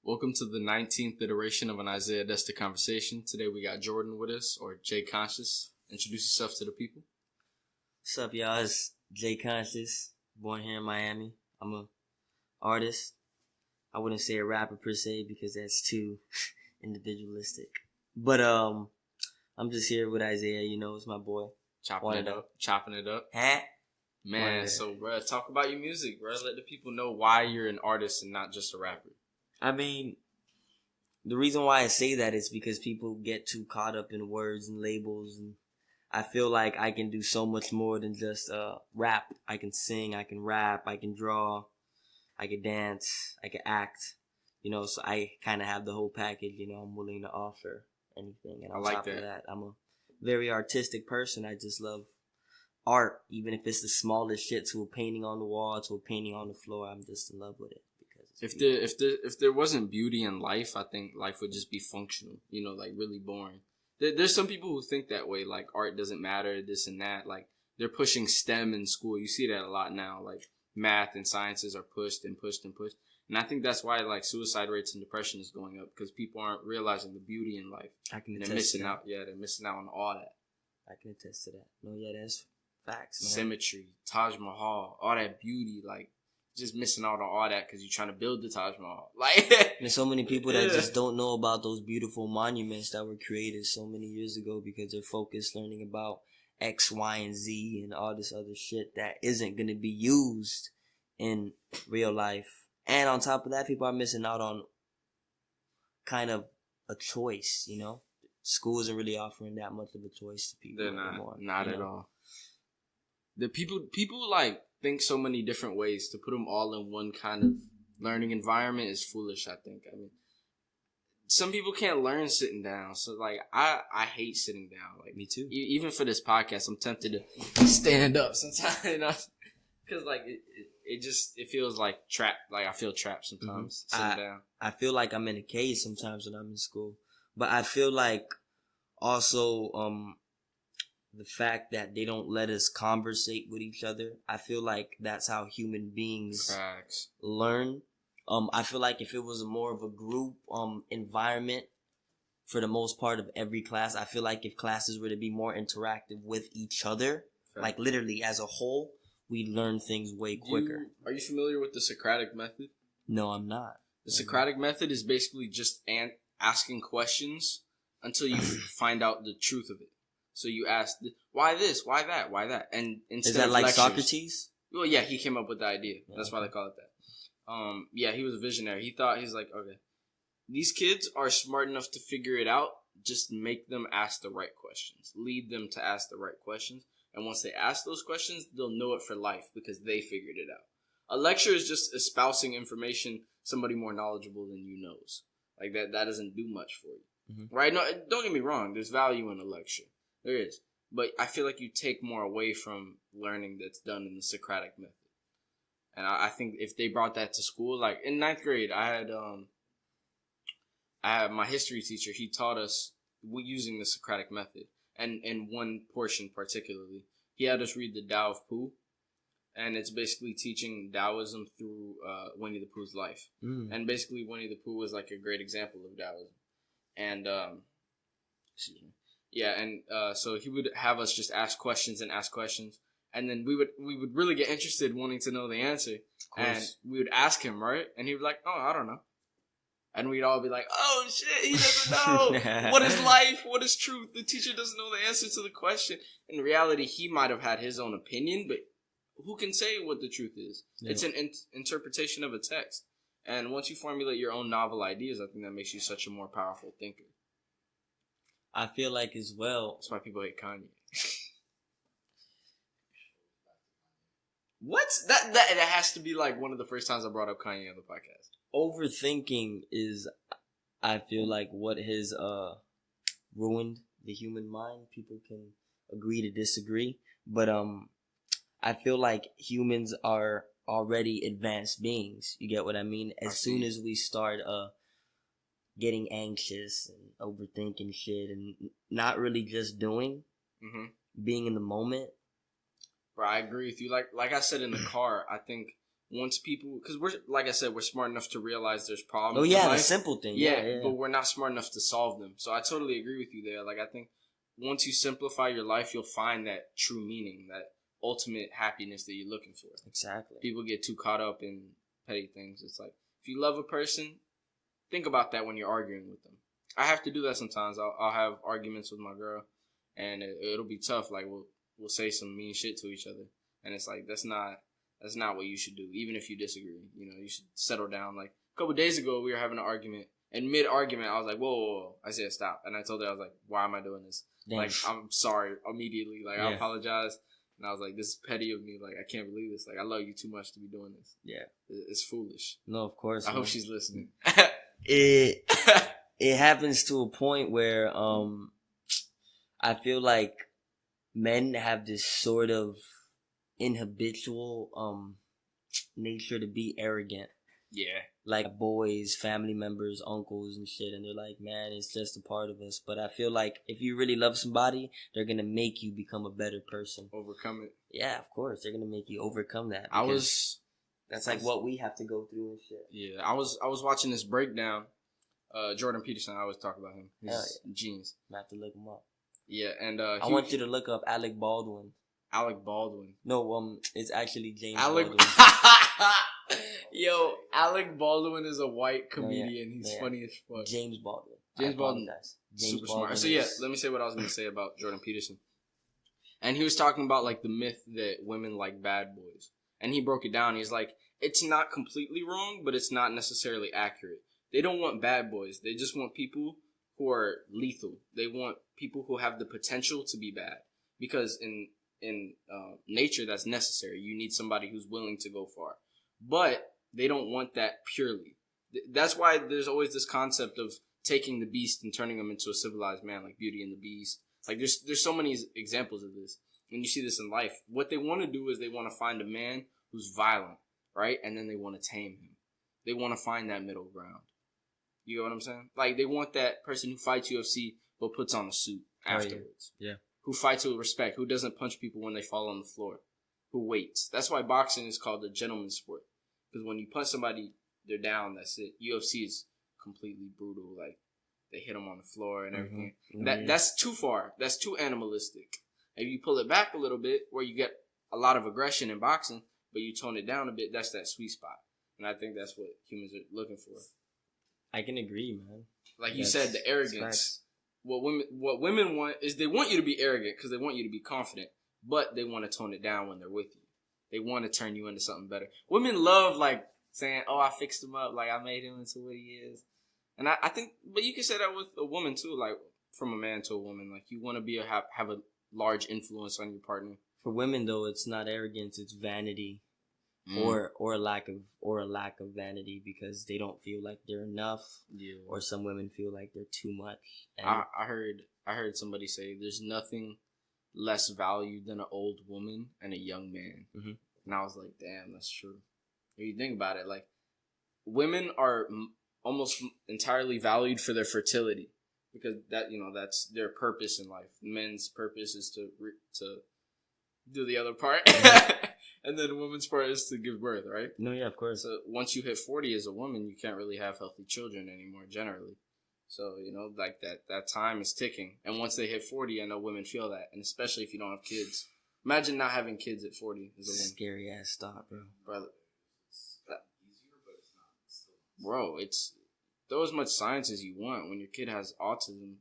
Welcome to the 19th iteration of an Isaiah Desta conversation. Today we got Jordan with us, or J.Conscious. Introduce yourself to the people. What's up, y'all? It's J.Conscious, born here in Miami. I'm a artist. I wouldn't say a rapper per se because that's too individualistic. But I'm just here with Isaiah. You know, it's my boy. Chopping it up. Huh? Man, so bro, talk about your music, bro. Let the people know why you're an artist and not just a rapper. I mean, the reason why I say that is because people get too caught up in words and labels, and I feel like I can do so much more than just rap. I can sing, I can rap, I can draw, I can dance, I can act. You know, so I kind of have the whole package. You know, I'm willing to offer anything, and on top of that, I'm a very artistic person. I just love art, even if it's the smallest shit, to a painting on the wall, to a painting on the floor. I'm just in love with it. If there wasn't beauty in life, I think life would just be functional. You know, like really boring. There's some people who think that way, like art doesn't matter, this and that. Like they're pushing STEM in school. You see that a lot now. Like math and sciences are pushed and pushed and pushed. And I think that's why like suicide rates and depression is going up, because people aren't realizing the beauty in life. They're missing out. Yeah, they're missing out on all that. I can attest to that. No, yeah, that's facts, man. Symmetry, Taj Mahal, all that beauty, like. Just missing out on all that because you're trying to build the Taj Mahal. Like, there's so many people that just don't know about those beautiful monuments that were created so many years ago because they're focused learning about X, Y, and Z and all this other shit that isn't going to be used in real life. And on top of that, people are missing out on kind of a choice, you know? School isn't really offering that much of a choice to people anymore. Not at all. The people like, think so many different ways. To put them all in one kind of learning environment is foolish, I think. I mean, some people can't learn sitting down. So, like, I hate sitting down. Like, me too. Even for this podcast, I'm tempted to stand up sometimes, you know? Because, like, it feels like trapped. Like, I feel trapped sometimes sitting down. I feel like I'm in a cage sometimes when I'm in school. But I feel like also, the fact that they don't let us conversate with each other. I feel like that's how human beings learn. I feel like if it was more of a group environment for the most part of every class, I feel like if classes were to be more interactive with each other, like literally as a whole, we learn things way quicker. Are you familiar with the Socratic method? No, I'm not. The Socratic method is basically just asking questions until you find out the truth of it. So you ask, why this, why that, why that? And instead is that of like lectures, Socrates? Well, yeah, he came up with the idea. That's why they call it that. Yeah, he was a visionary. He's like, okay, these kids are smart enough to figure it out. Just make them ask the right questions. Lead them to ask the right questions. And once they ask those questions, they'll know it for life because they figured it out. A lecture is just espousing information somebody more knowledgeable than you knows. Like that doesn't do much for you. Mm-hmm. Right? No, don't get me wrong. There's value in a lecture. There is. But I feel like you take more away from learning that's done in the Socratic method. And I think if they brought that to school, like in 9th grade, I had my history teacher. He taught us using the Socratic method. And in one portion particularly, he had us read the Tao of Pooh. And it's basically teaching Taoism through Winnie the Pooh's life. And basically Winnie the Pooh was like a great example of Taoism. And, excuse me. Yeah, and so he would have us just ask questions, and then we would really get interested wanting to know the answer, and we would ask him, right? And he would be like, "Oh, I don't know," and we'd all be like, "Oh shit, he doesn't know what is life, what is truth." The teacher doesn't know the answer to the question. In reality, he might have had his own opinion, but who can say what the truth is? Yeah. It's an interpretation of a text, and once you formulate your own novel ideas, I think that makes you such a more powerful thinker. I feel like as well. That's why people hate Kanye. What? That has to be like one of the first times I brought up Kanye on the podcast. Overthinking is, I feel like, what has ruined the human mind. People can agree to disagree, but I feel like humans are already advanced beings. You get what I mean? As soon as we start getting anxious and overthinking shit and not really just doing, being in the moment. Bro, I agree with you. Like I said in the car, I think once people, because we're, like I said, we're smart enough to realize there's problems. Oh yeah, in the life. simple thing. Yeah, Yeah, but we're not smart enough to solve them. So I totally agree with you there. Like, I think once you simplify your life, you'll find that true meaning, that ultimate happiness that you're looking for. Exactly. People get too caught up in petty things. It's like, if you love a person, think about that when you're arguing with them. I have to do that sometimes. I'll have arguments with my girl, and it'll be tough. Like, we'll say some mean shit to each other, and it's like, that's not what you should do. Even if you disagree, you should settle down. Like, a couple days ago, we were having an argument, and mid-argument, I was like, whoa. I said, stop. And I told her, I was like, why am I doing this? Damn. Like, I'm sorry immediately. Like, I apologize. And I was like, this is petty of me. Like, I can't believe this. Like, I love you too much to be doing this. Yeah. It's foolish. No, of course. I hope she's listening. It happens to a point where I feel like men have this sort of inhabitual nature to be arrogant. Yeah. Like boys, family members, uncles and shit, and they're like, man, it's just a part of us. But I feel like if you really love somebody, they're gonna make you become a better person. Overcome it. Yeah, of course. They're gonna make you overcome that. That's like what we have to go through and shit. Yeah, I was watching this breakdown. Jordan Peterson, I always talk about him. He's genius. I have to look him up. Yeah, and I want you to look up Alec Baldwin. Alec Baldwin. No, it's actually James Baldwin. Yo, Alec Baldwin is a white comedian. He's funny as fuck. James Baldwin. Super smart. So yeah, let me say what I was going to say about Jordan Peterson. And he was talking about like the myth that women like bad boys. And he broke it down. He's like, it's not completely wrong, but it's not necessarily accurate. They don't want bad boys. They just want people who are lethal. They want people who have the potential to be bad. Because in nature, that's necessary. You need somebody who's willing to go far. But they don't want that purely. That's why there's always this concept of taking the beast and turning him into a civilized man, like Beauty and the Beast. Like, there's so many examples of this. And you see this in life. What they want to do is they want to find a man who's violent, right? And then they want to tame him. They want to find that middle ground. You know what I'm saying? Like, they want that person who fights UFC but puts on a suit afterwards. Yeah. Who fights with respect. Who doesn't punch people when they fall on the floor. Who waits. That's why boxing is called a gentleman's sport. Because when you punch somebody, they're down. That's it. UFC is completely brutal. Like, they hit them on the floor and everything. Mm-hmm. That's too far. That's too animalistic. If you pull it back a little bit, where you get a lot of aggression in boxing, but you tone it down a bit, that's that sweet spot. And I think that's what humans are looking for. I can agree, man. Like you said, the arrogance. What women want is they want you to be arrogant because they want you to be confident, but they want to tone it down when they're with you. They want to turn you into something better. Women love like saying, "Oh, I fixed him up. Like I made him into what he is." And I think, but you can say that with a woman too. Like from a man to a woman, like you want to have a large influence on your partner. For women, though, it's not arrogance; it's vanity, or a lack of vanity because they don't feel like they're enough. Yeah. Or some women feel like they're too much. And I heard somebody say, "There's nothing less valued than an old woman and a young man." Mm-hmm. And I was like, "Damn, that's true." If you think about it, like women are almost entirely valued for their fertility. Because that's their purpose in life. Men's purpose is to do the other part, and then women's part is to give birth, right? No, yeah, of course. So once you hit 40 as a woman, you can't really have healthy children anymore, generally. So like that time is ticking, and once they hit 40, I know women feel that, and especially if you don't have kids. Imagine not having kids at 40 as a woman. Scary ass thought, bro. Brother, bro, it's. Throw as much science as you want. When your kid has autism,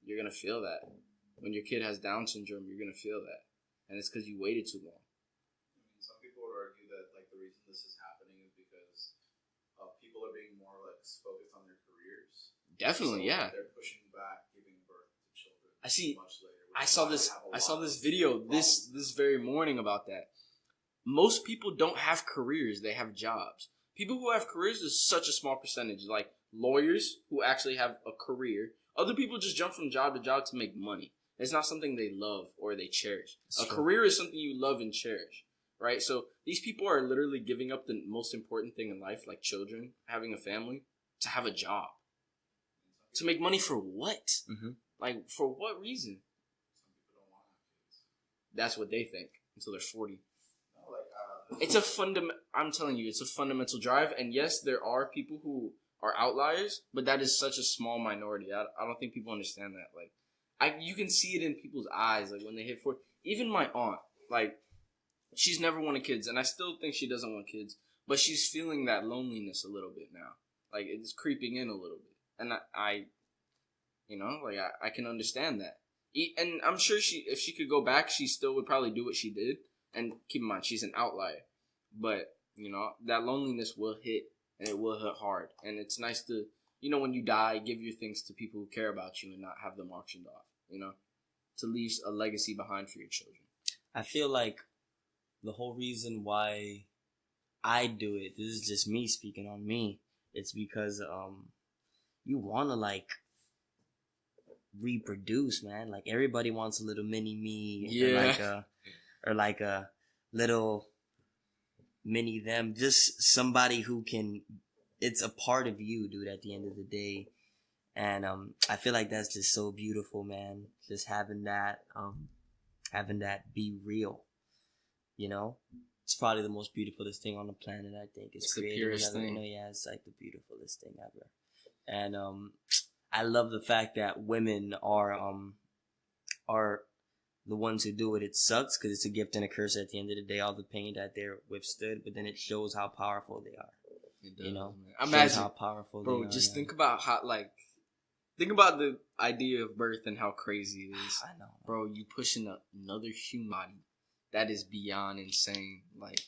you're going to feel that. When your kid has Down syndrome, you're going to feel that. And it's because you waited too long. I mean, some people would argue that like the reason this is happening is because people are being more like focused on their careers. Definitely, so, yeah. They're pushing back giving birth to children much later. I saw this video this very morning about that. Most people don't have careers. They have jobs. People who have careers is such a small percentage. Like, lawyers who actually have a career. Other people just jump from job to job to make money. It's not something they love or they cherish. Career is something you love and cherish, right? So these people are literally giving up the most important thing in life, like children, having a family, to have a job. To make money for what? Mm-hmm. Like, for what reason? Some people don't want to have kids. That's what they think until they're 40. No, like It's a I'm telling you, it's a fundamental drive. And yes, there are people who are outliers, but that is such a small minority. I don't think people understand that. Like, you can see it in people's eyes, like when they hit 40. Even my aunt, like, she's never wanted kids, and I still think she doesn't want kids, but she's feeling that loneliness a little bit now. Like, it's creeping in a little bit, and I you know, like I can understand that. And I'm sure if she could go back, she still would probably do what she did. And keep in mind, she's an outlier. But, you know, that loneliness will hit, and it will hit hard. And it's nice to, you know, when you die, give your things to people who care about you and not have them auctioned off, you know, to leave a legacy behind for your children. I feel like the whole reason why I do it, this is just me speaking on me, it's because you want to, like, reproduce, man. Like, everybody wants a little mini me. Yeah. Or like a little mini them. Just somebody who can, it's a part of you, dude, at the end of the day. And I feel like that's just so beautiful, man. Just having that be real, you know? It's probably the most beautifulest thing on the planet, I think. It's the purest thing. Yeah, it's like the beautifulest thing ever. And I love the fact that women are the ones who do it. It sucks because it's a gift and a curse at the end of the day, all the pain that they're withstood, but then it shows how powerful they are. It does, you know? Man. Imagine how powerful bro, they are. just think about think about the idea of birth and how crazy it is. I know. Man. Bro, you pushing another human body. That is beyond insane. Like,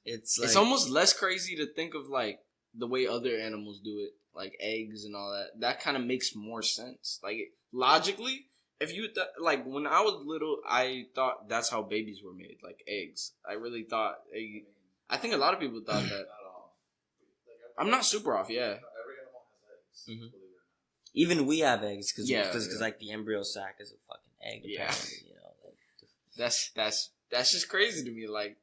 it's almost less crazy to think of, like, the way other animals do it, like eggs and all that. That kind of makes more sense. Like, logically, if you like, when I was little, I thought that's how babies were made, like eggs. I really thought. I think a lot of people thought that. I'm not super off, yeah. Every animal has eggs. Mm-hmm. Even we have eggs because yeah. like the embryo sac is a fucking egg. Yeah. You know, like, that's just crazy to me. Like,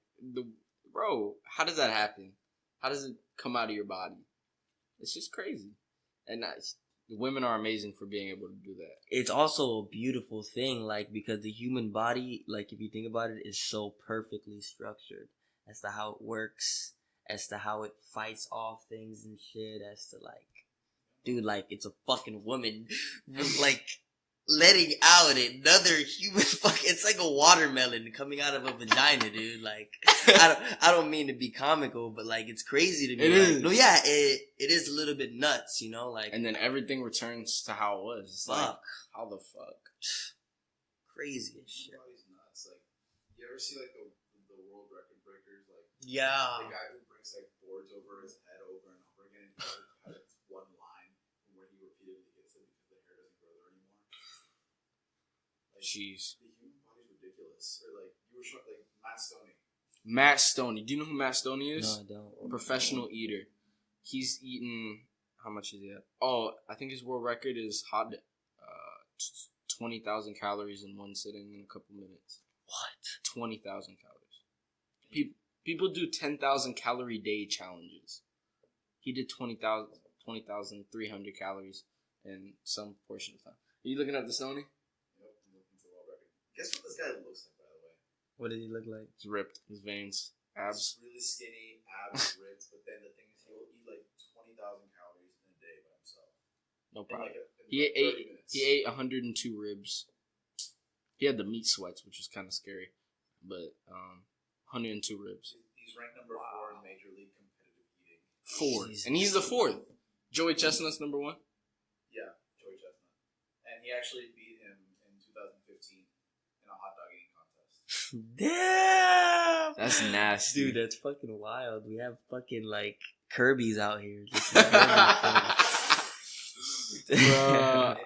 bro, how does that happen? How does it come out of your body? It's just crazy. And the women are amazing for being able to do that. It's also a beautiful thing, like, because the human body, like, if you think about it, is so perfectly structured as to how it works, as to how it fights off things and shit, as to, like, dude, like, it's a fucking woman, like, letting out another human it's like a watermelon coming out of a vagina, dude. Like, I don't mean to be comical, but, like, it's crazy to me. It is. No, yeah, it is a little bit nuts, you know, like. And then everything returns to how it was. It's like, how the fuck? Crazy as shit. Everybody's nuts. Like, you ever see, like, the world record breakers? Like, yeah. The guy who brings, like, boards over his head over and over again, and has one line from where he repeatedly gets it because the hair doesn't grow there anymore. Like, jeez. The human body's ridiculous. Or, like, you were showing, like, Matt Stoney. Matt Stoney. Do you know who Matt Stoney is? No, I don't. Professional eater. He's eaten, how much is he at? Oh, I think his world record is 20,000 calories in one sitting in a couple minutes. What? 20,000 calories. People do 10,000 calorie day challenges. He did 20,300 calories in some portion of time. Are you looking at the Stoney? Yep, I'm looking for the world record. Guess what this guy looks like, by the way? What does he look like? He's ripped. His veins. Abs. He's really skinny, abs ripped, but then the thing is he'll eat like 20,000 calories in a day by himself. No problem. In He ate 102 ribs. He had the meat sweats, which was kind of scary. But 102 ribs. He's ranked number 4 in Major League competitive eating. 4. And he's the 4th. Joey Chestnut's number 1? Yeah, Joey Chestnut. And he actually beat him in 2015 in a hot dog eating contest. Damn! That's nasty. Dude, that's fucking wild. We have fucking, like, Kirby's out here. Bruh.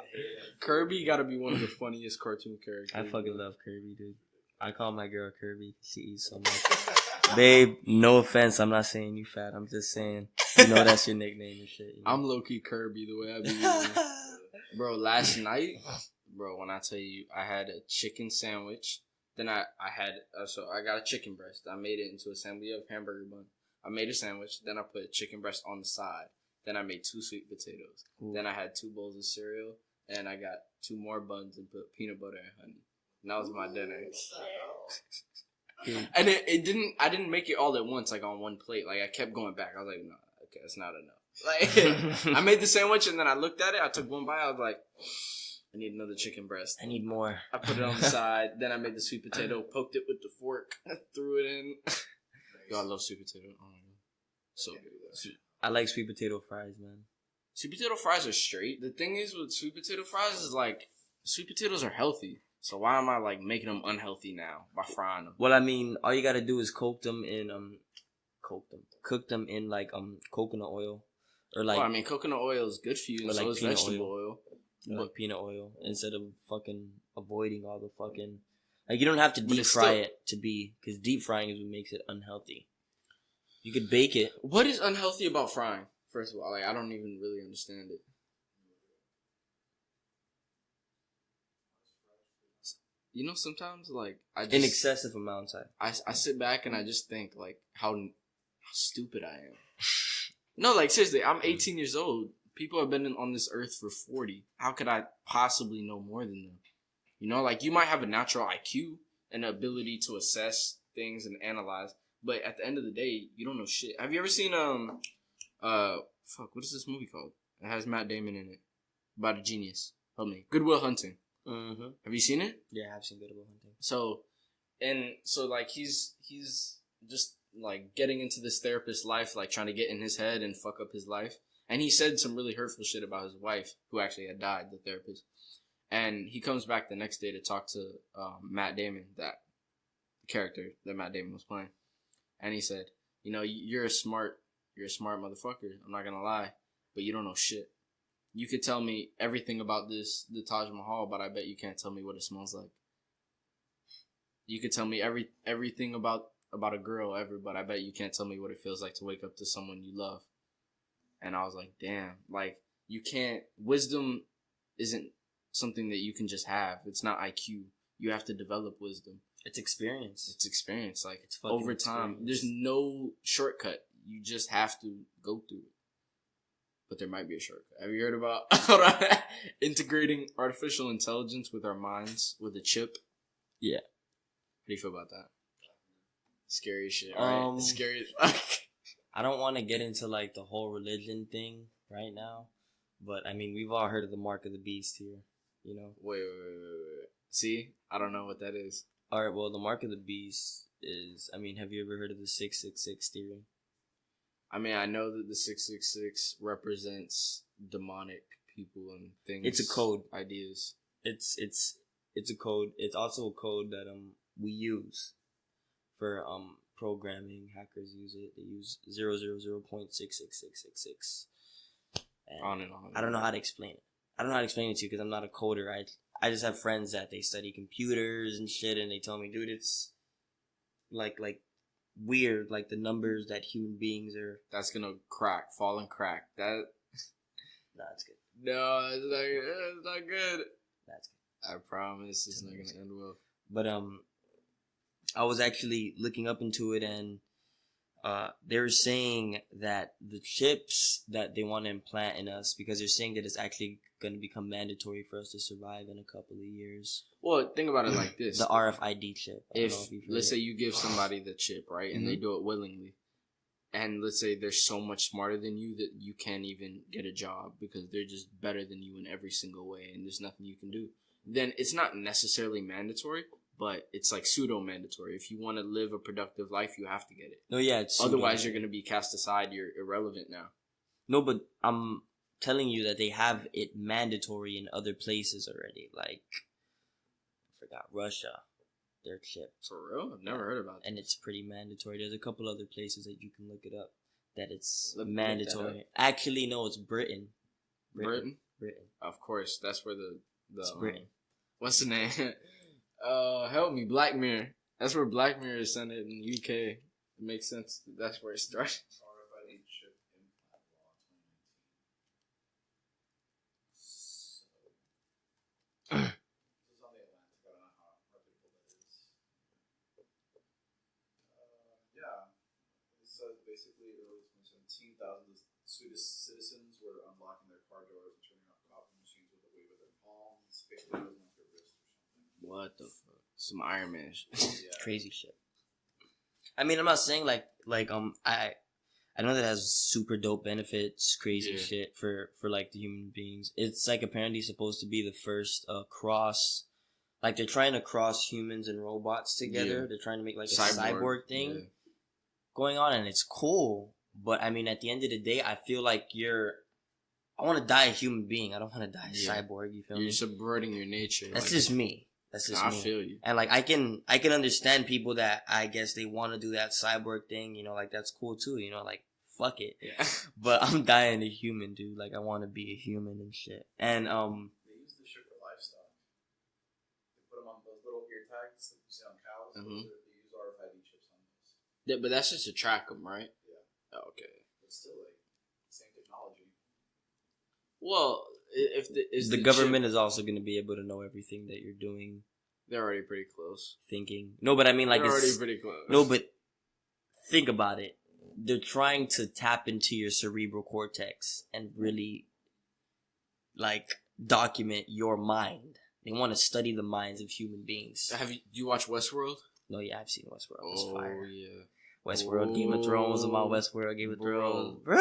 Kirby gotta be one of the funniest cartoon characters. I fucking love Kirby, dude. I call my girl Kirby. She eats so much. Babe, no offense. I'm not saying you fat. I'm just saying, you know that's your nickname and shit. You know? I'm low-key Kirby the way I be eating. Bro, last night, when I tell you, I had a chicken sandwich. Then I got a chicken breast. I made it into a assembly of hamburger bun. I made a sandwich. Then I put a chicken breast on the side. Then I made 2 sweet potatoes. Ooh. Then I had 2 bowls of cereal. And I got 2 more buns and put peanut butter and honey. And that was my dinner. And it didn't. I didn't make it all at once, like on one plate. Like I kept going back. I was like, no, okay, it's not enough. Like I made the sandwich and then I looked at it. I took one bite. I was like, I need another chicken breast. I need more. I put it on the side. Then I made the sweet potato. Poked it with the fork. Threw it in. Yo, I love sweet potato. Oh my god, so good. I like sweet potato fries, man. Sweet potato fries are straight. The thing is with sweet potato fries is like sweet potatoes are healthy. So why am I like making them unhealthy now by frying them? Well, I mean, all you gotta do is cook them in like coconut oil, or like. Well, I mean, coconut oil is good for you, and so is vegetable oil. Or like peanut oil instead of fucking avoiding all the fucking. Like you don't have to deep fry it because deep frying is what makes it unhealthy. You could bake it. What is unhealthy about frying? First of all, like I don't even really understand it. You know, sometimes like I just in excessive amounts. I sit back and I just think like how stupid I am. No, like seriously, I'm 18 years old. People have been on this earth for 40. How could I possibly know more than them? You know, like you might have a natural IQ and the ability to assess things and analyze, but at the end of the day, you don't know shit. Have you ever seen what is this movie called? It has Matt Damon in it about a genius. Help me. Good Will Hunting. Mm-hmm. Have you seen it? Yeah, I've seen Good Will Hunting. So like he's just like getting into this therapist's life, like trying to get in his head and fuck up his life. And he said some really hurtful shit about his wife, who actually had died, the therapist. And he comes back the next day to talk to Matt Damon, that character that Matt Damon was playing. And he said, you know, you're a smart motherfucker. I'm not gonna lie, but you don't know shit. You could tell me everything about the Taj Mahal, but I bet you can't tell me what it smells like. You could tell me everything about a girl ever, but I bet you can't tell me what it feels like to wake up to someone you love. And I was like, damn, like you can't. Wisdom isn't something that you can just have. It's not IQ. You have to develop wisdom. It's experience. It's experience. Like it's over time. There's no shortcut. You just have to go through it. But there might be a shortcut. Have you heard about integrating artificial intelligence with our minds with a chip? Yeah. How do you feel about that? Scary shit, right? Scary as fuck. I don't want to get into like the whole religion thing right now, but I mean we've all heard of the mark of the beast here, you know. Wait. See, I don't know what that is. All right, well the mark of the beast is. I mean, have you ever heard of the 666 theory? I mean, I know that the 666 represents demonic people and things. It's a code. Ideas. It's a code. It's also a code that we use for programming. Hackers use it. They use 000.66666. On and on. I don't know how to explain it. I don't know how to explain it to you because I'm not a coder. I just have friends that they study computers and shit, and they tell me, dude, it's like weird, like the numbers that human beings are. That's gonna fall and crack. That. Nah, it's good. No, it's not good. That's good. I promise it's not gonna end well. But I was actually looking up into it, and they were saying that the chips that they want to implant in us, because they're saying that it's actually going to become mandatory for us to survive in a couple of years. Well, think about it like this. The RFID chip. If let's say you give somebody the chip, right, and they do it willingly, and let's say they're so much smarter than you that you can't even get a job because they're just better than you in every single way and there's nothing you can do, then it's not necessarily mandatory, but it's like pseudo-mandatory. If you want to live a productive life, you have to get it. No, yeah, it's otherwise you're going to be cast aside. You're irrelevant now. No, but I'm telling you that they have it mandatory in other places already. Like, I forgot, Russia, their chip. For real? I've never heard about that. And it's pretty mandatory. There's a couple other places that you can look it up that it's mandatory. Actually, no, it's Britain. Britain? Britain. Of course, that's where the it's Britain. What's the name? Help me, Black Mirror. That's where Black Mirror is sent in the UK. It makes sense. That's where it started. RFID chip implant law 2019. This is on the Atlantic. I don't know how reputable that is. Yeah. It says basically early 2017, thousands of Swedish citizens were unlocking their car doors and turning off coffee machines with a wave of their palms, basically using off their wrist or something. What the fuck? Some Iron Man shit. Yeah. Crazy shit. I mean, I'm not saying I know that it has super dope benefits, crazy shit for like the human beings. It's like apparently supposed to be the first cross, like they're trying to cross humans and robots together. They're trying to make like a cyborg thing going on, and it's cool. But I mean, at the end of the day, I feel like I want to die a human being. I don't want to die a cyborg. You feel me? You're subverting your nature. That's just me. That's just me. I feel you. And like I can understand people that I guess they want to do that cyborg thing. You know, like that's cool too. You know, like fuck it. Yeah. But I'm dying a human, dude. Like I want to be a human and shit. And they use this shit for livestock. They put them on those little ear tags that you see on cows. Mm-hmm. They use RFID chips on those. Yeah, but that's just to track them, right? Yeah. Oh, okay. But still, like same technology. Well, if the government is also going to be able to know everything that you're doing. They're already pretty close. Thinking. No, but I mean, like, they're already pretty close. No, but think about it. They're trying to tap into your cerebral cortex and really, like, document your mind. They want to study the minds of human beings. Do you watch Westworld? No, yeah, I've seen Westworld. It's Oh, fire. Yeah. Westworld, Game of Thrones. I'm on Westworld, Game of Thrones. Bro!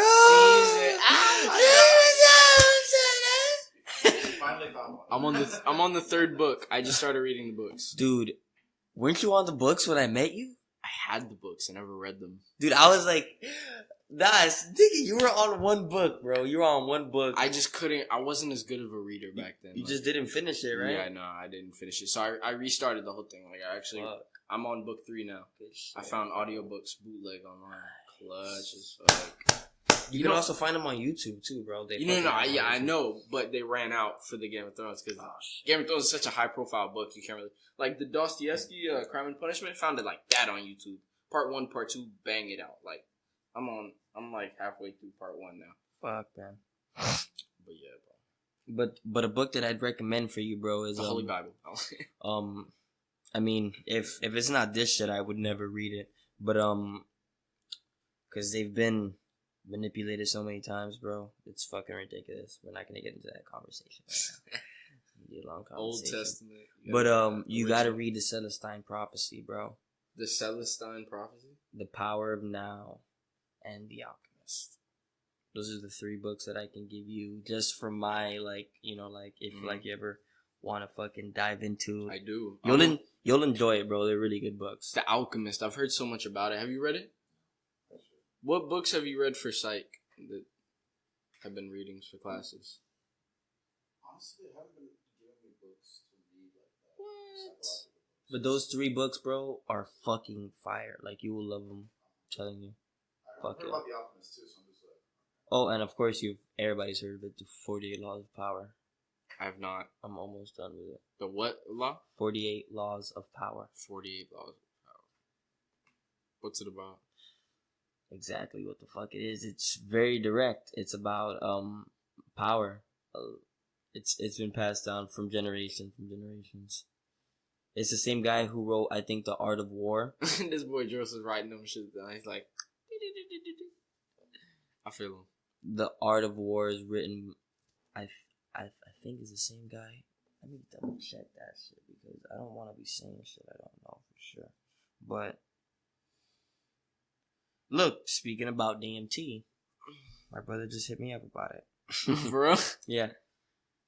Finally found one. I'm on the third book. I just started reading the books. Dude, weren't you on the books when I met you? I had the books. I never read them. Dude, I was like, nigga, you were on one book, bro. You were on one book. I just couldn't. I wasn't as good of a reader back then. You just didn't finish it, right? Yeah, no, I didn't finish it. So I restarted the whole thing. Like I'm on book 3 now. I found audiobooks bootleg online. Clutch as fuck. You can also find them on YouTube too, bro. I know, but they ran out for the Game of Thrones because Game of Thrones is such a high profile book. You can't really like the Dostoevsky Crime and Punishment. Found it like that on YouTube. Part 1, Part 2, bang it out. Like I'm like halfway through Part 1 now. Fuck, man. But yeah, bro. But a book that I'd recommend for you, bro, is the Holy Bible. I mean, if it's not this shit, I would never read it. But because they've been manipulated so many times, bro. It's fucking ridiculous. We're not gonna get into that conversation right now. It'll be a long conversation. Old Testament. But you gotta read the Celestine Prophecy, bro. The Celestine Prophecy? The Power of Now and The Alchemist. Those are the 3 books that I can give you just from my if you ever want to fucking dive into. I do. You'll enjoy it, bro. They're really good books. The Alchemist. I've heard so much about it. Have you read it? What books have you read for psych that have been readings for classes? Honestly, I haven't been giving me books to read like that. What? But those 3 books, bro, are fucking fire. Like, you will love them. I'm telling you. I heard about The Alchemist too, so I'm just like... Oh, and of course everybody's heard of it, the 48 Laws of Power. I have not. I'm almost done with it. The what law? 48 Laws of Power. 48 Laws of Power. What's it about? Exactly what the fuck it is. It's very direct. It's about power. It's been passed down from generations. It's the same guy who wrote, I think, The Art of War. This boy Joseph's writing them shit down. He's like, I feel him. The Art of War is written, I think it's the same guy. Let me double check that shit because I don't want to be saying shit I don't know for sure. But look, speaking about DMT, my brother just hit me up about it. For real? Yeah.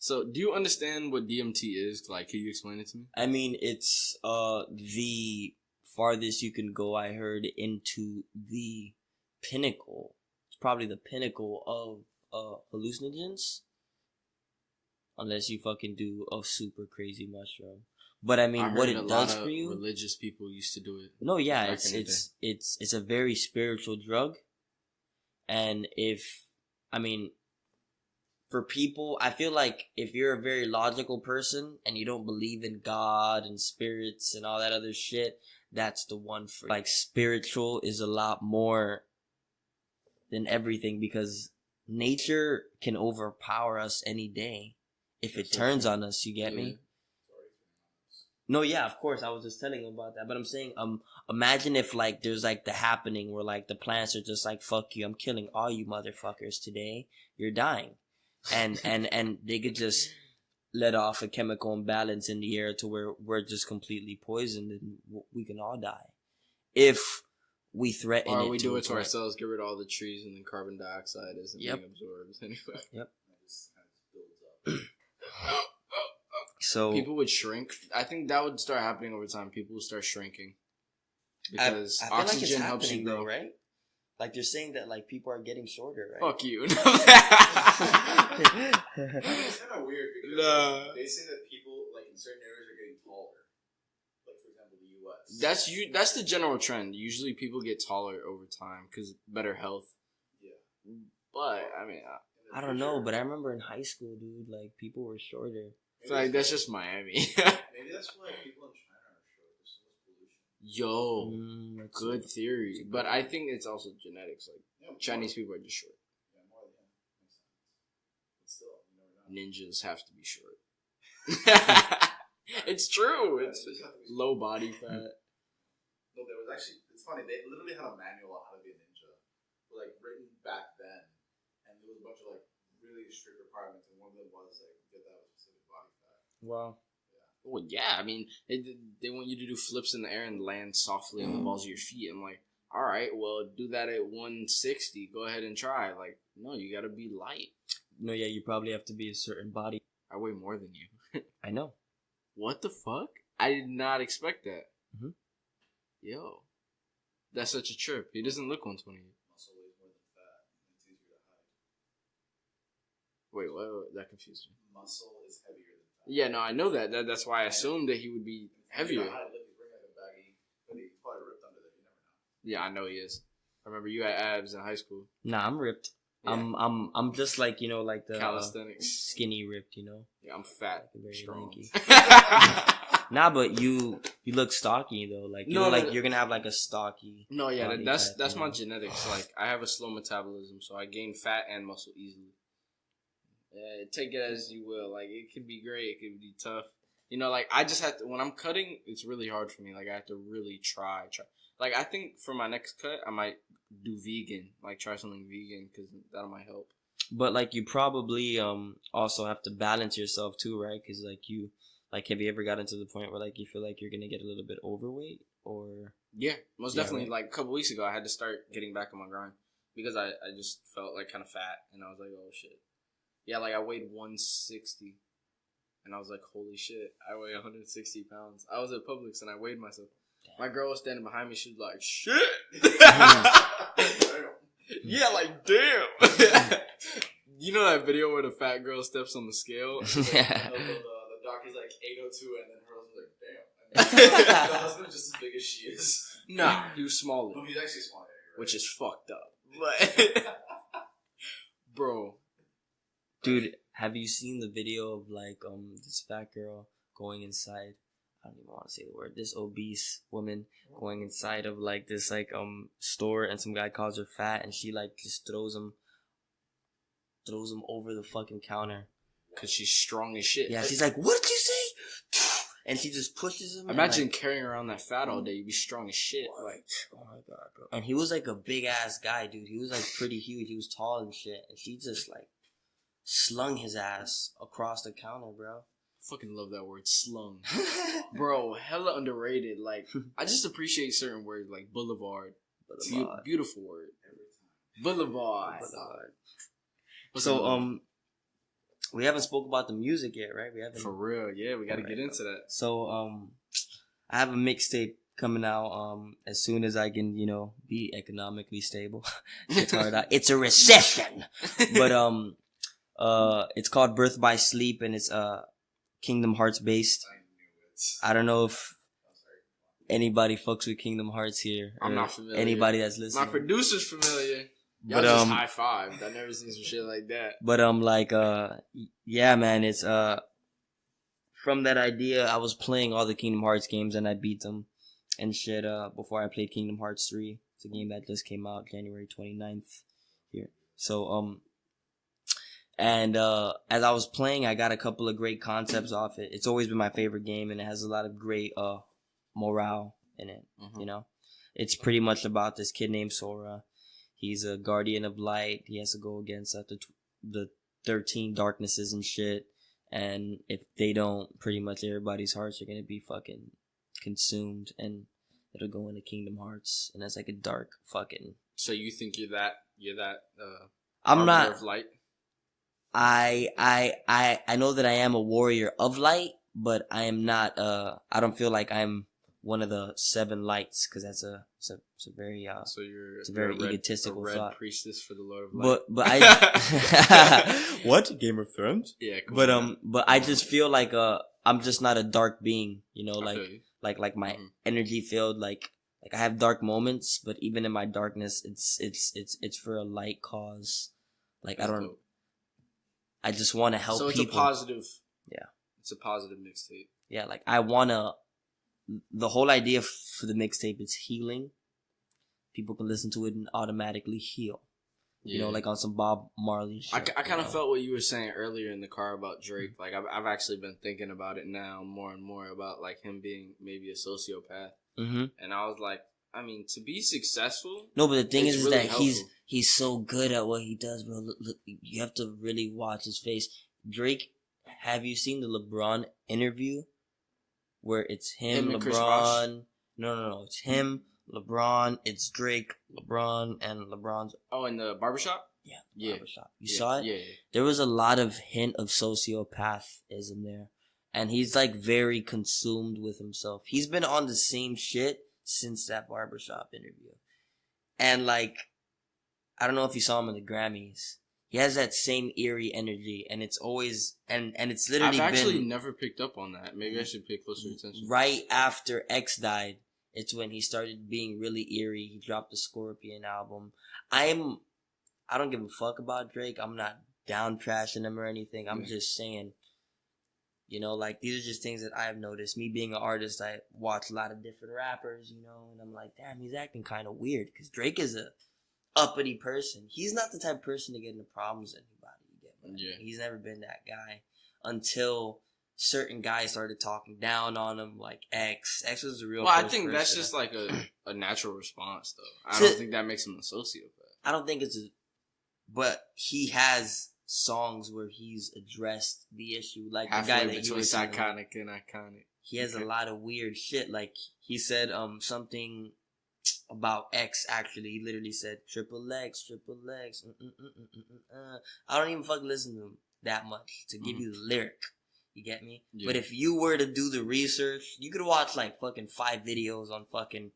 So, do you understand what DMT is? Like, can you explain it to me? I mean, it's the farthest you can go, I heard, into the pinnacle. It's probably the pinnacle of hallucinogens. Unless you fucking do a super crazy mushroom. But I mean, what it does for you... religious people used to do it. No, yeah, it's a very spiritual drug. And for people, I feel like if you're a very logical person and you don't believe in God and spirits and all that other shit, that's the one for... Like, spiritual is a lot more than everything because nature can overpower us any day if it turns on us, you get me? No, yeah, of course. I was just telling him about that. But I'm saying, imagine if, like, there's, like, the happening where, like, the plants are just like, fuck you, I'm killing all you motherfuckers today. You're dying. And they could just let off a chemical imbalance in the air to where we're just completely poisoned and we can all die. If we threaten or it. we to do a it to point. ourselves, get rid of all the trees, and then carbon dioxide isn't Yep. being absorbed anyway. Yep. It just kind of builds up. So People would shrink. I think that would start happening over time. People would start shrinking because I feel oxygen like it's helps you happening, grow. though, right? Like they're saying that like people are getting shorter, right? Fuck you. It's kind of weird because Nah. they say that people like in certain areas are getting taller. Like for example, the U.S. That's the general trend. Usually people get taller over time because better health. Yeah. But I mean, I don't know, but I remember in high school, dude, like people were shorter. I feel like that's just Miami. Maybe that's why people in China are short. There's so much pollution. Yo, That's good theory. But I think it's also genetics. Like Yeah, Chinese people are just short. Yeah, more than makes sense. But still, you never know. Ninjas have to be short. It's true. It's low body fat. No, there was actually. It's funny. They literally had a manual on how to be a ninja, like written back then, and there was a bunch of like really strict requirements, and one of them was like get that specific body fat. Wow. Well, yeah. I mean, they want you to do flips in the air and land softly on the balls of your feet. I'm like, all right, well, do that at 160. Go ahead and try. Like, no, you got to be light. No, yeah, you probably have to be a certain body. I weigh more than you. I know. What the fuck? I did not expect that. Mhm. Yo, that's such a trip. He doesn't look 120. Muscle weighs more than fat. It's easier to hide. Wait, what? That confused me. Muscle is heavier than fat. Yeah, no, I know that. That's why I assumed that he would be heavier. Look, he's wearing like a baggy hoodie. He's probably ripped under there. You never know. Yeah, I know he is. I remember you had abs in high school. Nah, I'm ripped. Yeah. I'm just like, you know, like the Calisthenics. skinny ripped, you know. Yeah, I'm fat. Very Strong. lanky. Nah, but you look stocky though. Like you No, look no, like no. you're gonna have like a stocky. No, yeah, body that's type, you my know? genetics. Like, I have a slow metabolism, so I gain fat and muscle easily. Take it as you will. Like, it could be great, it could be tough. You know, like, I just have to, when I'm cutting, it's really hard for me. Like, I have to really try. Like, I think for my next cut, I might do vegan. Like, try something vegan, because that might help. But like you probably also have to balance yourself too, right? Because have you ever gotten to the point where like you feel like you're gonna get a little bit overweight or? Yeah, most Yeah, definitely. right. Like, a couple weeks ago, I had to start getting back on my grind because I just felt like kind of fat, and I was like, oh shit. Yeah, like I weighed 160, and I was like, holy shit, I weigh 160 pounds. I was at Publix and I weighed myself. Damn. My girl was standing behind me. She was like, shit. Yeah, like damn. You know that video where the fat girl steps on the scale? Yeah. The doctor's like 802, and then her husband's like, damn. And the husband's just as big as she is. Nah, he was smaller, No, he's actually smaller. Right? which is fucked up. But bro, Dude, have you seen the video of like this fat girl going inside? I don't even want to say the word. This obese woman going inside of like this like store, and some guy calls her fat, and she like just throws him over the fucking counter. because she's strong as shit. Yeah, she's like, "What did you say?" And she just pushes him. Imagine and, like, carrying around that fat all day. You'd be strong as shit. Like, oh my god, bro. And he was like a big ass guy, dude. He was like pretty huge. He was tall and shit. And she just like slung his ass across the counter, bro. fucking love that word, slung. Bro, hella underrated. Like, I just appreciate certain words like boulevard. Beautiful word. Boulevard. What's So, another? we haven't spoke about the music yet, right? We haven't. For real, yeah, we got to Alright, get into that. So, I have a mixtape coming out, as soon as I can, be economically stable. It's hard out. It's a recession. But, it's called Birth by Sleep, and it's, Kingdom Hearts based. I don't know if anybody fucks with Kingdom Hearts here. I'm or not familiar. Anybody that's listening. My producer's familiar. Y'all But, just high fived. I never seen some shit like that. But yeah, man, it's from that idea, I was playing all the Kingdom Hearts games and I beat them and shit before I played Kingdom Hearts 3. It's a game that just came out January 29th here. So and as I was playing, I got a couple of great concepts off it. It's always been my favorite game, and it has a lot of great morale in it. Mhm. You know, it's pretty much about this kid named Sora. He's a guardian of light. He has to go against the 13 darknesses and shit. And if they don't, pretty much everybody's hearts are gonna be fucking consumed. And it'll go into Kingdom Hearts, and that's like a dark fucking. So you think you're that I'm arbiter not. of light? I know that I am a warrior of light, but I am not. I don't feel like I'm one of the 7 lights, because that's it's a very So you're it's a very a red, egotistical a red thought. priestess for the Lord of Light. But I what Game of Thrones? Yeah, come but on. but I just feel like I'm just not a dark being, you know, I feel you. like my Mhm. energy field, like I have dark moments, but even in my darkness, it's for a light cause. Like That's I don't. dope. I just want to help So it's people. a positive. Yeah. It's a positive mixtape. Yeah, like I wanna. The whole idea for the mixtape is healing. People can listen to it and automatically heal. Yeah. You know, like on some Bob Marley shit. I kind of felt what you were saying earlier in the car about Drake. Like I've actually been thinking about it now more and more about like him being maybe a sociopath. Mm-hmm. And I was like, I mean, to be successful. No, but the thing it's is really that helpful. he's so good at what he does, bro. Look, you have to really watch his face. Drake, have you seen the LeBron interview where it's him and Chris Bosh? LeBron? No, it's him, LeBron, it's Drake, LeBron, and LeBron's. Oh, in the barbershop? Yeah, barbershop. You Yeah, saw it? Yeah. There was a lot of hint of sociopathism there. And he's like very consumed with himself. He's been on the same shit since that barbershop interview. And like, I don't know if you saw him in the Grammys. He has that same eerie energy, and it's always and it's literally I've actually been never picked up on that. Maybe I should pay closer attention. right after X died. It's when he started being really eerie. He dropped the Scorpion album. I don't give a fuck about Drake. I'm not down trashing him or anything. I'm just saying, you know, like these are just things that I've noticed. Me being an artist, I watch a lot of different rappers, you know, and I'm like, damn, he's acting kind of weird because Drake is a uppity person. He's not the type of person to get into problems with anybody. You get me? Yeah. He's never been that guy until certain guys started talking down on him, like X. X was a real. Well, I first think that's person. just like a natural response, though. I don't think that makes him a sociopath. I don't think but he has songs where he's addressed the issue, like Halfway the guy that you between were saying. psychotic and iconic. He has a lot of weird shit. Like he said, something about X. Actually, he literally said triple X, triple X. I don't even fucking listen to him that much to give you the lyric. You get me? Yeah. But if you were to do the research, you could watch like fucking 5 videos on fucking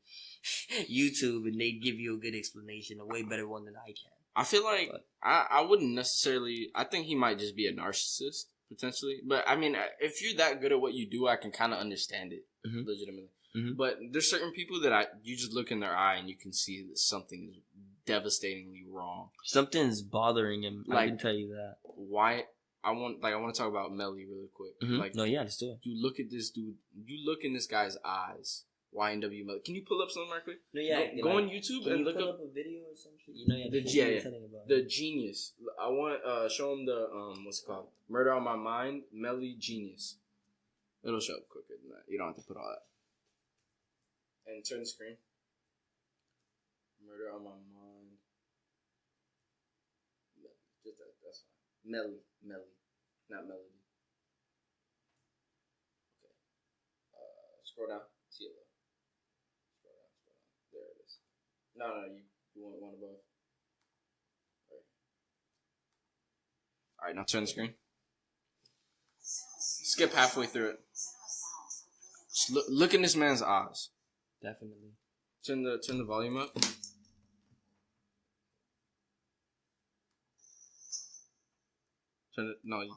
YouTube, and they'd give you a good explanation, a way better one than I can. I feel like I wouldn't necessarily. I think he might just be a narcissist potentially. But I mean, if you're that good at what you do, I can kind of understand it legitimately. Mm-hmm. But there's certain people that you just look in their eye and you can see that something is devastatingly wrong. Something's bothering him. Like, I can tell you that. Why? I want to talk about Melly really quick. Mm-hmm. Like, no, yeah, let's do it. You look at this dude. You look in this guy's eyes. YNW Melly. Can you pull up something right quick? No, yeah. Go on YouTube and look up a video or some shit. You know, the Genius. I want show him the what's it called? Murder on My Mind. Melly Genius. It'll show up quicker than that. You don't have to put all that. And turn the screen. Murder on My Mind. Just that. That's fine. Melly, not Melody. Okay. Scroll down. See it. Scroll down. There it is. No, you want one above. All right, now turn the screen. Skip halfway through it. Just look in this man's eyes. Definitely. Turn the volume up. Turn it. No. Okay,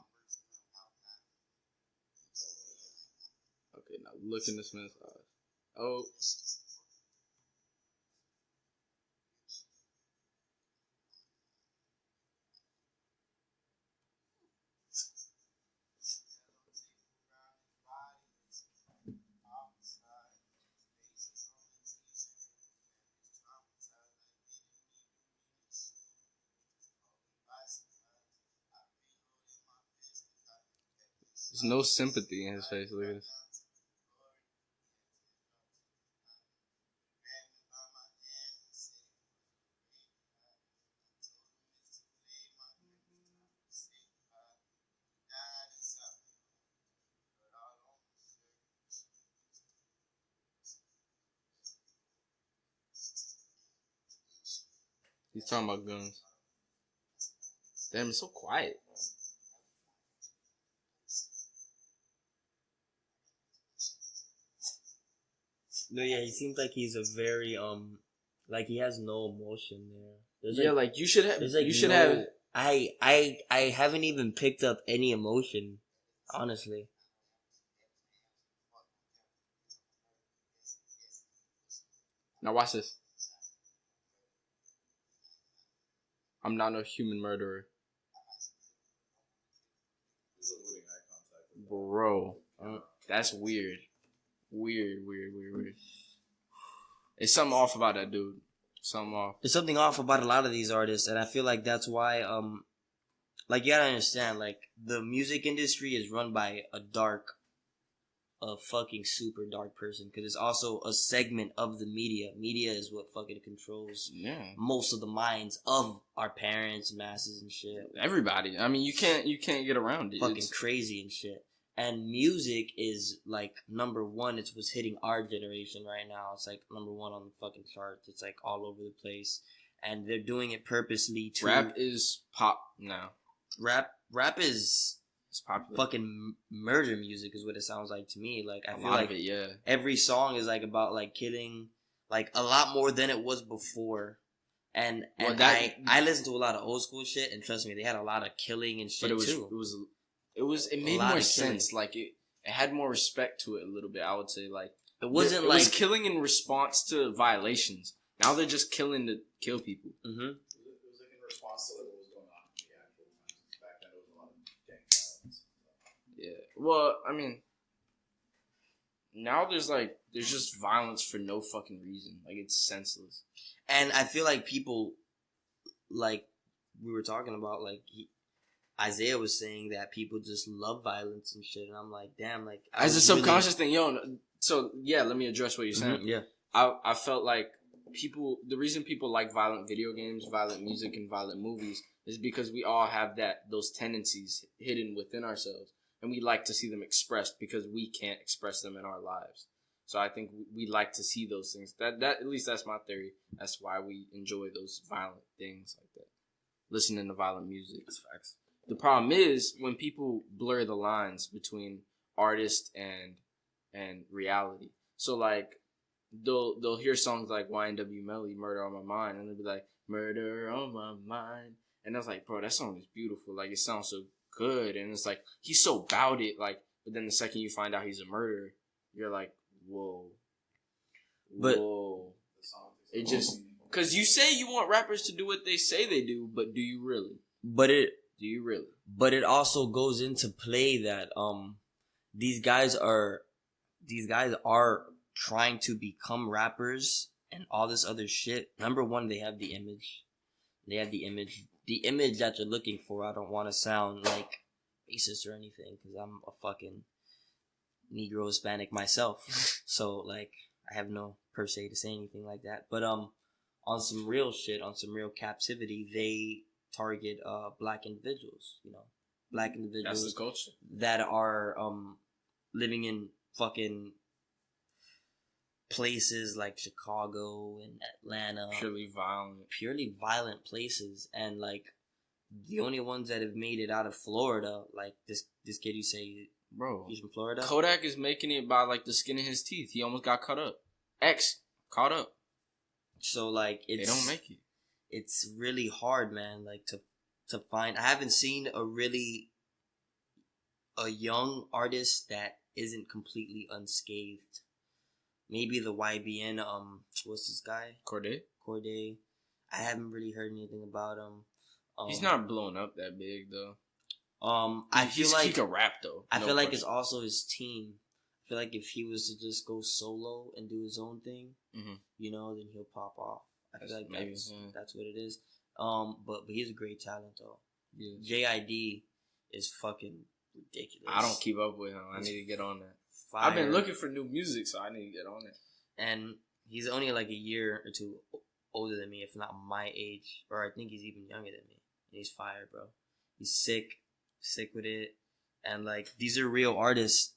now look in this man's eyes. Oh. There's no sympathy in his face. Look at this. He's talking about guns. Damn, it's so quiet. No, yeah, he seems like he's a very like he has no emotion there. There's Yeah, like you should have. there's like You should no, have. I haven't even picked up any emotion, honestly. Now watch this. I'm not a human murderer, He's avoiding eye contact. bro. That's weird. Weird. It's something off about that dude. Something off. There's something off about a lot of these artists, and I feel like that's why like you gotta understand, like the music industry is run by a fucking super dark person, because it's also a segment of the media. Media is what fucking controls most of the minds of our parents, masses, and shit. Everybody. I mean, you can't get around it. Fucking crazy and shit. And music is like number one. It's what's hitting our generation right now. It's like number one on the fucking charts. It's like all over the place, and they're doing it purposely to. Rap is pop now. Rap is. It's popular. Fucking murder music is what it sounds like to me. Like I feel like yeah. every song is like about like killing, like a lot more than it was before. And I listen to a lot of old school shit, and trust me, they had a lot of killing and shit too. It made more sense. Like it had more respect to it a little bit. I would say like it wasn't it like was killing in response to violations. Now they're just killing to kill people. Mm-hmm. It was like in response to like what was going on in the actual times. Back then, it was a lot of gang violence. Yeah. Well, I mean, now there's just violence for no fucking reason. Like it's senseless. And I feel like people, like we were talking about, like Isaiah was saying that people just love violence and shit, and I'm like, damn, like as a subconscious thing, yo. So yeah, let me address what you're saying. Mm-hmm, yeah, I felt like the reason people like violent video games, violent music, and violent movies is because we all have those tendencies hidden within ourselves, and we like to see them expressed because we can't express them in our lives. So I think we like to see those things. That at least that's my theory. That's why we enjoy those violent things like that. Listening to violent music. That's facts. The problem is when people blur the lines between artist and reality. So like they'll hear songs like YNW Melly, Murder on My Mind, and they'll be like, Murder on My Mind. And I was like, bro, that song is beautiful. Like it sounds so good. And it's like he's so about it, like, but then the second you find out he's a murderer, you're like, whoa. It just because you say you want rappers to do what they say they do, but do you really? Do you really? But it also goes into play that these guys are trying to become rappers and all this other shit. Number one, they have the image. The image that you're looking for. I don't want to sound like racist or anything because I'm a fucking Negro Hispanic myself. So like I have no per se to say anything like that. But on some real shit, on some real captivity, they target black individuals, black individuals. That's the culture. That are living in fucking places like Chicago and Atlanta. Purely violent places. And like the only ones that have made it out of Florida, like this kid you say, bro, he's from Florida. Kodak is making it by like the skin of his teeth. He almost got cut up. Caught up. So like they don't make it. It's really hard, man, like to find. I haven't seen a young artist that isn't completely unscathed. Maybe the YBN, what's this guy? Corday. I haven't really heard anything about him. He's not blowing up that big though. I feel like he could rap though. I feel like it's also his team. I feel like if he was to just go solo and do his own thing, then he'll pop off. I feel like that's what it is. But he's a great talent though. Yeah. JID is fucking ridiculous. I don't keep up with him. I need to get on that. Fire. I've been looking for new music, so I need to get on it. And he's only like a year or two older than me, if not my age, or I think he's even younger than me. And he's fire, bro. He's sick with it, and like these are real artists.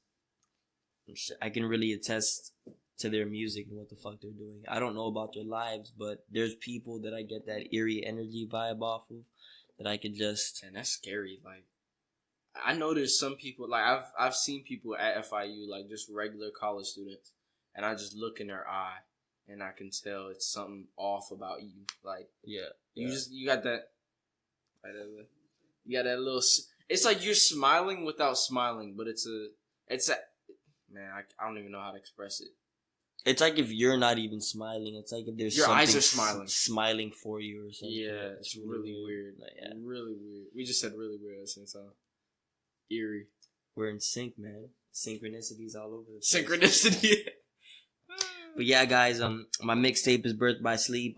I can really attest to their music and what the fuck they're doing. I don't know about their lives, but there's people that I get that eerie energy vibe off of that I could just. And that's scary. Like, I know there's some people, like I've seen people at FIU, like just regular college students, and I just look in their eye and I can tell it's something off about you. Like, you got that, you got that little. It's like you're smiling without smiling, but it's a man. I don't even know how to express it. It's like if you're not even smiling. It's like if there's your something eyes are smiling, smiling for you or something. Yeah, it's really weird. Like, really weird. We just said really weird at the same time. Eerie. We're in sync, man. Synchronicities all over the place. Synchronicity. But yeah, guys, my mixtape is Birth by Sleep.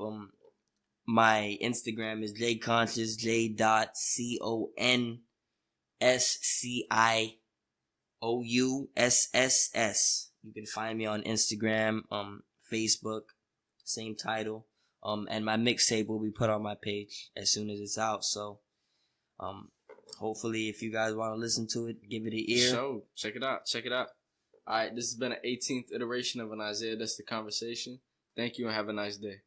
My Instagram is J.Conscious, J.CONSCIOUSSS. You can find me on Instagram, Facebook, same title. And my mixtape will be put on my page as soon as it's out. So, hopefully, if you guys want to listen to it, give it an ear. So, check it out. Check it out. All right, this has been an 18th iteration of an Isaiah That's the Conversation. Thank you and have a nice day.